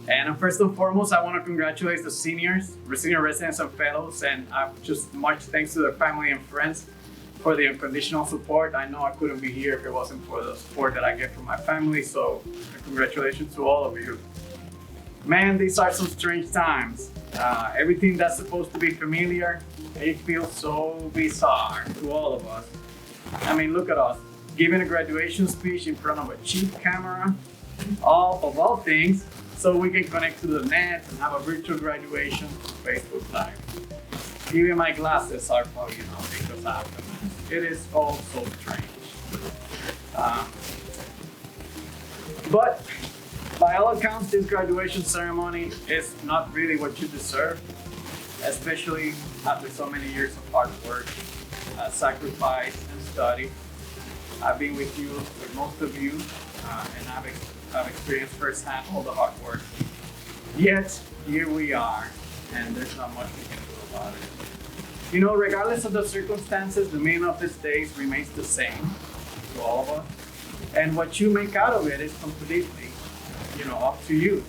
And first and foremost, I want to congratulate the seniors, senior residents and fellows, and just much thanks to their family and friends for the unconditional support. I know I couldn't be here if it wasn't for the support that I get from my family, so congratulations to all of you. Man, these are some strange times. Everything that's supposed to be familiar, it feels so bizarre to all of us. I mean, look at us, giving a graduation speech in front of a cheap camera, all things, so we can connect to the net and have a virtual graduation on Facebook Live. Even my glasses are foggy now because I have them. It is all so strange. But by all accounts, this graduation ceremony is not really what you deserve, especially after so many years of hard work, sacrifice, and study. I've been with most of you, and I've experienced firsthand all the hard work. Yet, here we are, and there's not much we can do about it. You know, regardless of the circumstances, the meaning of these days remains the same to all of us. And what you make out of it is completely, up to you.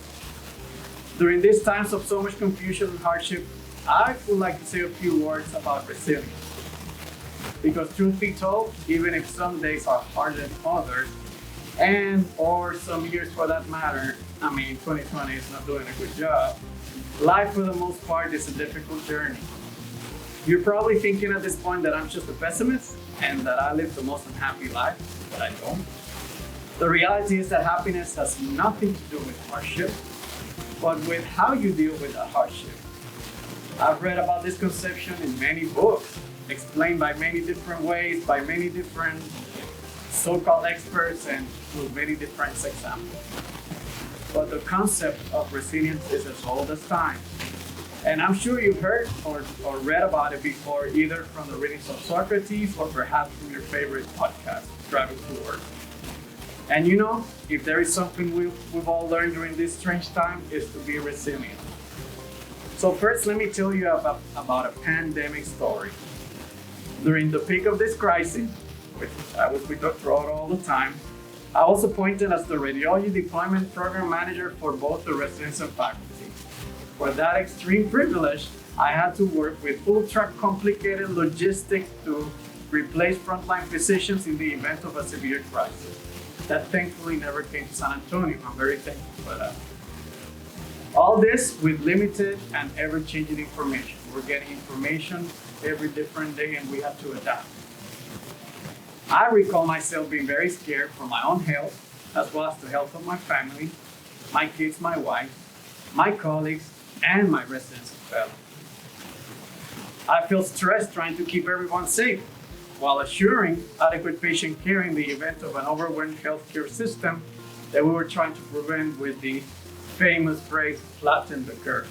During these times of so much confusion and hardship, I would like to say a few words about resilience. Because truth be told, even if some days are harder than others, or some years for that matter, 2020 is not doing a good job, life for the most part is a difficult journey. You're probably thinking at this point that I'm just a pessimist and that I live the most unhappy life, but I don't. The reality is that happiness has nothing to do with hardship, but with how you deal with that hardship. I've read about this conception in many books, explained by many different ways, by many different so-called experts, and with many different examples. But the concept of resilience is as old as time. And I'm sure you've heard or read about it before, either from the readings of Socrates or perhaps from your favorite podcast, Driving to Work. And if there is something we've all learned during this strange time, is to be resilient. So first, let me tell you about a pandemic story. During the peak of this crisis, which I was with Dr. Otto all the time, I was appointed as the Radiology Deployment Program Manager for both the residents and faculty. For that extreme privilege, I had to work with ultra-complicated logistics to replace frontline physicians in the event of a severe crisis. That thankfully never came to San Antonio. I'm very thankful for that. All this with limited and ever-changing information. We're getting information every different day and we have to adapt. I recall myself being very scared for my own health, as well as the health of my family, my kids, my wife, my colleagues, and my residents and fellows. I feel stressed trying to keep everyone safe, while assuring adequate patient care in the event of an overwhelmed healthcare system that we were trying to prevent with the famous phrase, flatten the curve.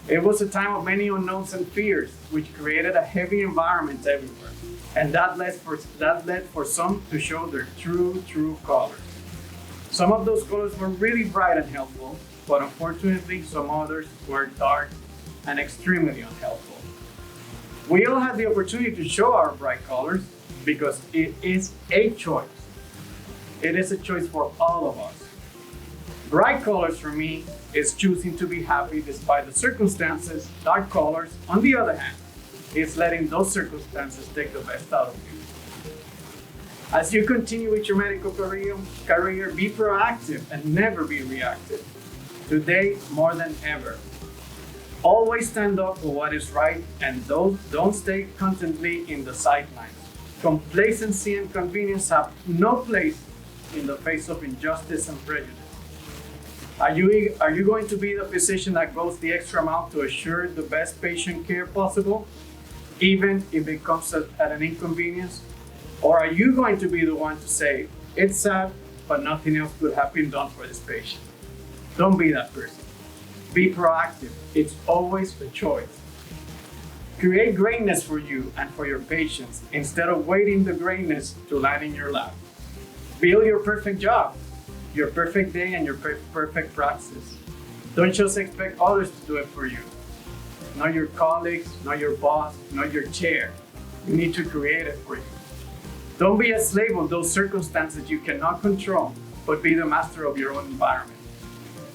It was a time of many unknowns and fears, which created a heavy environment everywhere. And that led for some to show their true colors. Some of those colors were really bright and helpful, but unfortunately some others were dark and extremely unhelpful. We all had the opportunity to show our bright colors because it is a choice. It is a choice for all of us. Bright colors for me is choosing to be happy despite the circumstances. Dark colors, on the other hand, is letting those circumstances take the best out of you. As you continue with your medical career, be proactive and never be reactive. Today, more than ever. Always stand up for what is right and don't stay constantly in the sidelines. Complacency and convenience have no place in the face of injustice and prejudice. Are you going to be the physician that goes the extra mile to assure the best patient care possible, even if it comes at an inconvenience? Or are you going to be the one to say, it's sad, but nothing else could have been done for this patient? Don't be that person. Be proactive. It's always a choice. Create greatness for you and for your patients instead of waiting the greatness to land in your lap. Build your perfect job, your perfect day, and your perfect praxis. Don't just expect others to do it for you. Not your colleagues, not your boss, not your chair. You need to create it for you. Don't be a slave of those circumstances you cannot control, but be the master of your own environment.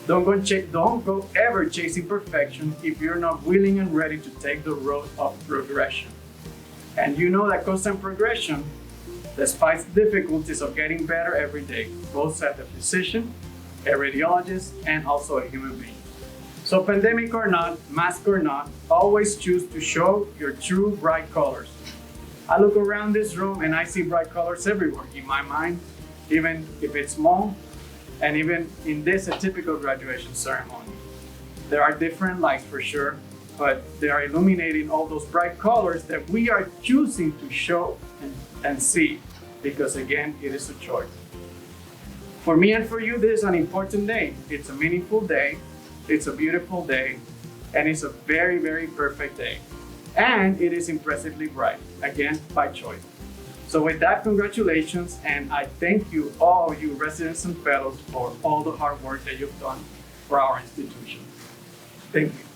Don't go ever chasing perfection if you're not willing and ready to take the road of progression. And you know that constant progression, despite the difficulties of getting better every day, both as a physician, a radiologist, and also a human being. So pandemic or not, mask or not, always choose to show your true bright colors. I look around this room and I see bright colors everywhere in my mind, even if it's small, and even in this a typical graduation ceremony. There are different lights for sure, but they are illuminating all those bright colors that we are choosing to show and see, because again, it is a choice. For me and for you, this is an important day. It's a meaningful day, it's a beautiful day, and it's a very, very perfect day. And it is impressively bright, again, by choice. So with that, congratulations, and I thank you, all you residents and fellows, for all the hard work that you've done for our institution. Thank you.